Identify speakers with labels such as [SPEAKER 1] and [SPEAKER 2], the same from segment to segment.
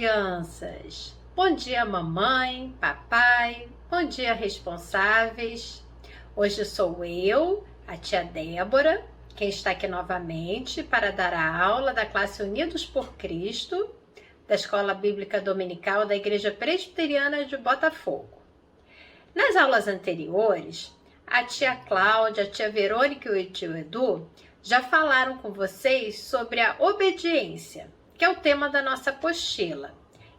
[SPEAKER 1] crianças! Bom dia, mamãe, papai, bom dia, responsáveis. Hoje sou eu, a tia Débora, quem está aqui novamente para dar a aula da classe Unidos por Cristo, da Escola Bíblica Dominical da Igreja Presbiteriana de Botafogo. Nas aulas anteriores, a tia Cláudia, a tia Verônica e o tio Edu já falaram com vocês sobre a obediência, que é o tema da nossa apostila.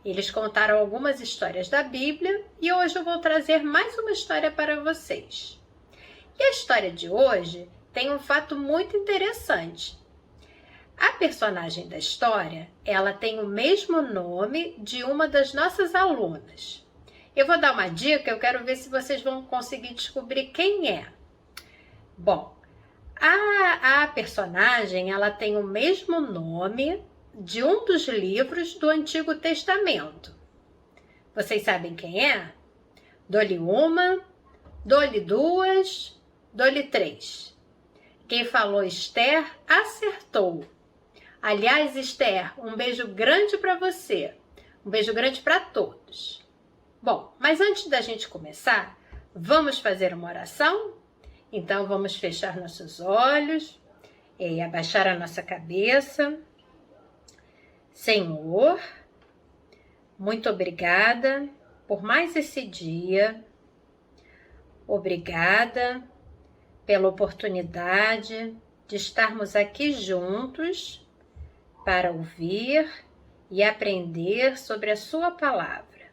[SPEAKER 1] Eles contaram algumas histórias da Bíblia e hoje eu vou trazer mais uma história para vocês. E a história de hoje tem um fato muito interessante. A personagem da história, ela tem o mesmo nome de uma das nossas alunas. Eu vou dar uma dica, eu quero ver se vocês vão conseguir descobrir quem é. Bom, a personagem, ela tem o mesmo nome de um dos livros do Antigo Testamento. Vocês sabem quem é? Dou-lhe uma, dou-lhe duas, dou-lhe três. Quem falou Esther acertou. Aliás, Esther, um beijo grande para você. Um beijo grande para todos. Bom, mas antes da gente começar, vamos fazer uma oração? Então, vamos fechar nossos olhos e abaixar a nossa cabeça. Senhor, muito obrigada por mais esse dia. Obrigada pela oportunidade de estarmos aqui juntos para ouvir e aprender sobre a sua palavra.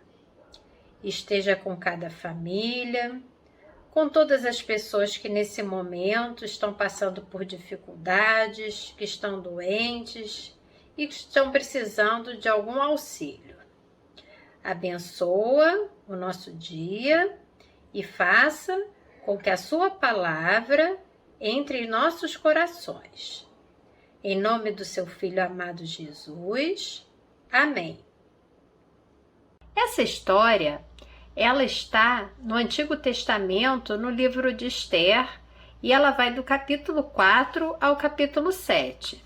[SPEAKER 1] Esteja com cada família, com todas as pessoas que nesse momento estão passando por dificuldades, que estão doentes e que estão precisando de algum auxílio. Abençoa o nosso dia e faça com que a sua palavra entre em nossos corações. Em nome do seu Filho amado Jesus. Amém. Essa história, ela está no Antigo Testamento, no livro de Esther, e ela vai do capítulo 4 ao capítulo 7.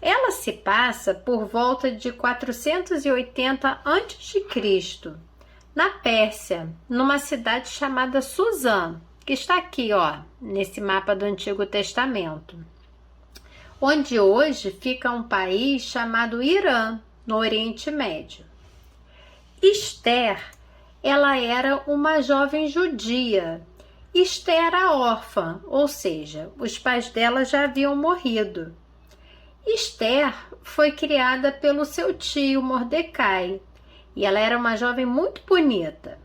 [SPEAKER 1] Ela se passa por volta de 480 a.C., na Pérsia, numa cidade chamada Suzã, que está aqui, ó, nesse mapa do Antigo Testamento, onde hoje fica um país chamado Irã, no Oriente Médio. Esther, ela era uma jovem judia. Esther era órfã, ou seja, os pais dela já haviam morrido. Esther foi criada pelo seu tio Mordecai e ela era uma jovem muito bonita.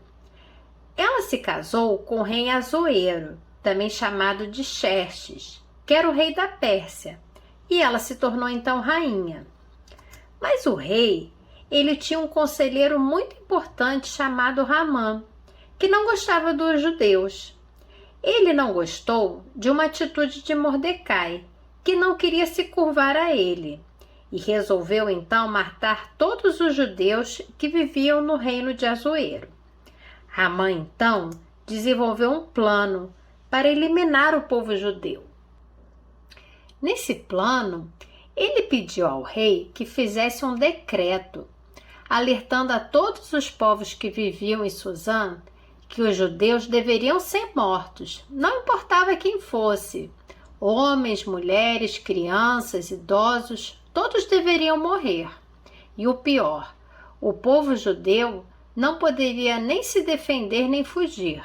[SPEAKER 1] Ela se casou com o rei Assuero, também chamado de Xerxes, que era o rei da Pérsia, e ela se tornou então rainha. Mas o rei, ele tinha um conselheiro muito importante chamado Ramã, que não gostava dos judeus. Ele não gostou de uma atitude de Mordecai, que não queria se curvar a ele, e resolveu então matar todos os judeus que viviam no reino de Assuero. Ramã então desenvolveu um plano para eliminar o povo judeu. Nesse plano, ele pediu ao rei que fizesse um decreto, alertando a todos os povos que viviam em Suzã que os judeus deveriam ser mortos, não importava quem fosse. Homens, mulheres, crianças, idosos, todos deveriam morrer. E o pior, o povo judeu não poderia nem se defender nem fugir.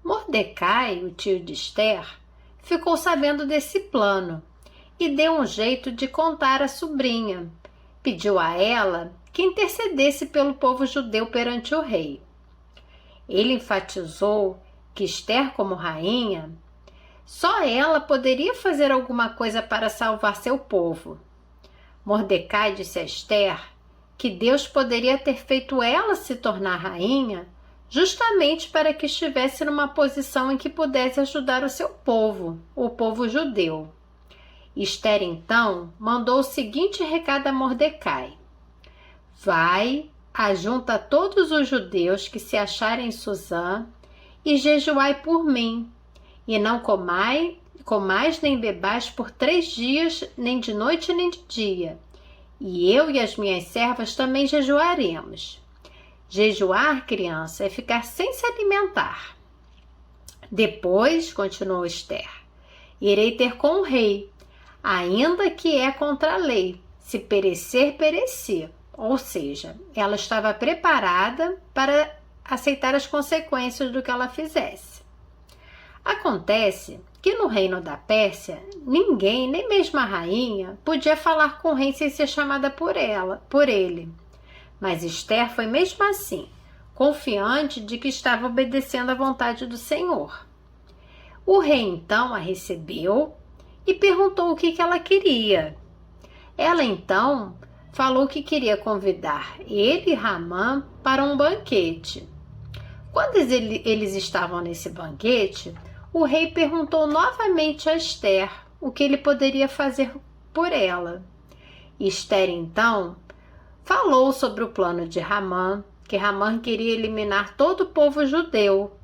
[SPEAKER 1] Mordecai, o tio de Esther, ficou sabendo desse plano e deu um jeito de contar à sobrinha. Pediu a ela que intercedesse pelo povo judeu perante o rei. Ele enfatizou que Esther, como rainha, só ela poderia fazer alguma coisa para salvar seu povo. Mordecai disse a Esther que Deus poderia ter feito ela se tornar rainha justamente para que estivesse numa posição em que pudesse ajudar o seu povo, o povo judeu. Esther, então, mandou o seguinte recado a Mordecai: vai, ajunta todos os judeus que se acharem em Suzã e jejuai por mim, e não comais nem bebais por 3 dias, nem de noite nem de dia, e eu e as minhas servas também jejuaremos. Jejuar, criança, é ficar sem se alimentar. Depois, continuou Esther, irei ter com o rei, ainda que é contra a lei. Se perecer, perecer. Ou seja, ela estava preparada para aceitar as consequências do que ela fizesse. Acontece que no reino da Pérsia, ninguém, nem mesmo a rainha, podia falar com o rei sem ser chamada por ele. Mas Esther foi mesmo assim, confiante de que estava obedecendo à vontade do Senhor. O rei então a recebeu e perguntou o que ela queria. Ela então falou que queria convidar ele e Ramã para um banquete. Quando eles estavam nesse banquete, o rei perguntou novamente a Esther o que ele poderia fazer por ela. Esther então falou sobre o plano de Ramã, que Ramã queria eliminar todo o povo judeu.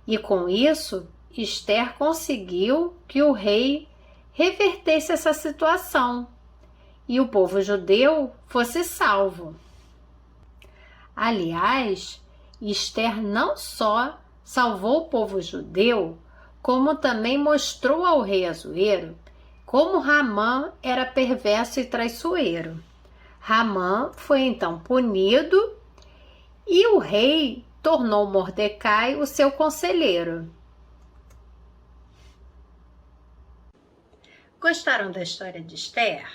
[SPEAKER 1] E com isso, Esther conseguiu que o rei revertesse essa situação e o povo judeu fosse salvo. Aliás, Esther não só salvou o povo judeu, como também mostrou ao rei Assuero como Ramã era perverso e traiçoeiro. Ramã foi então punido e o rei tornou Mordecai o seu conselheiro. Gostaram da história de Esther?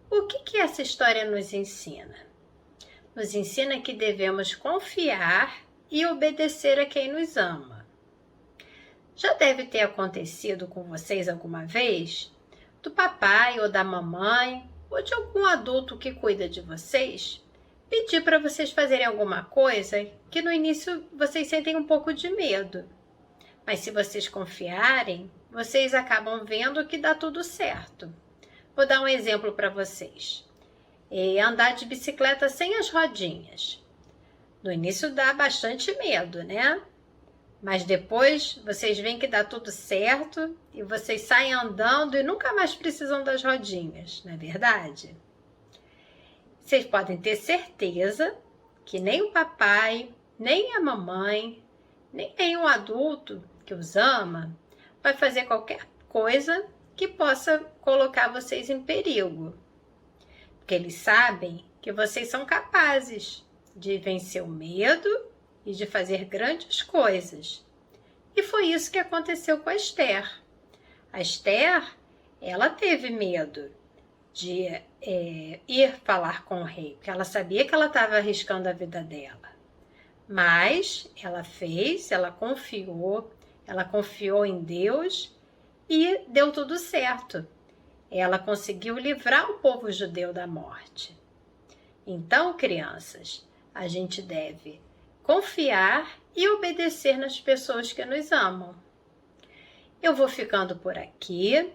[SPEAKER 1] O que essa história nos ensina? Nos ensina que devemos confiar e obedecer a quem nos ama. Já deve ter acontecido com vocês alguma vez, do papai ou da mamãe, ou de algum adulto que cuida de vocês, pedir para vocês fazerem alguma coisa que no início vocês sentem um pouco de medo. Mas se vocês confiarem, vocês acabam vendo que dá tudo certo. Vou dar um exemplo para vocês. Andar de bicicleta sem as rodinhas. No início dá bastante medo, né? Mas depois vocês veem que dá tudo certo e vocês saem andando e nunca mais precisam das rodinhas, não é verdade? Vocês podem ter certeza que nem o papai, nem a mamãe, nem nenhum adulto que os ama vai fazer qualquer coisa que possa colocar vocês em perigo. Porque eles sabem que vocês são capazes de vencer o medo e de fazer grandes coisas. E foi isso que aconteceu com a Esther. A Esther, ela teve medo de ir falar com o rei, porque ela sabia que ela estava arriscando a vida dela. Mas ela fez, ela confiou em Deus e deu tudo certo. Ela conseguiu livrar o povo judeu da morte. Então, crianças, a gente deve confiar e obedecer nas pessoas que nos amam. Eu vou ficando por aqui.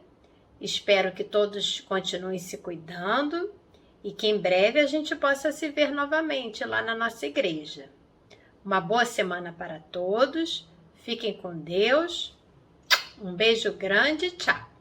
[SPEAKER 1] Espero que todos continuem se cuidando e que em breve a gente possa se ver novamente lá na nossa igreja. Uma boa semana para todos. Fiquem com Deus. Um beijo grande. Tchau.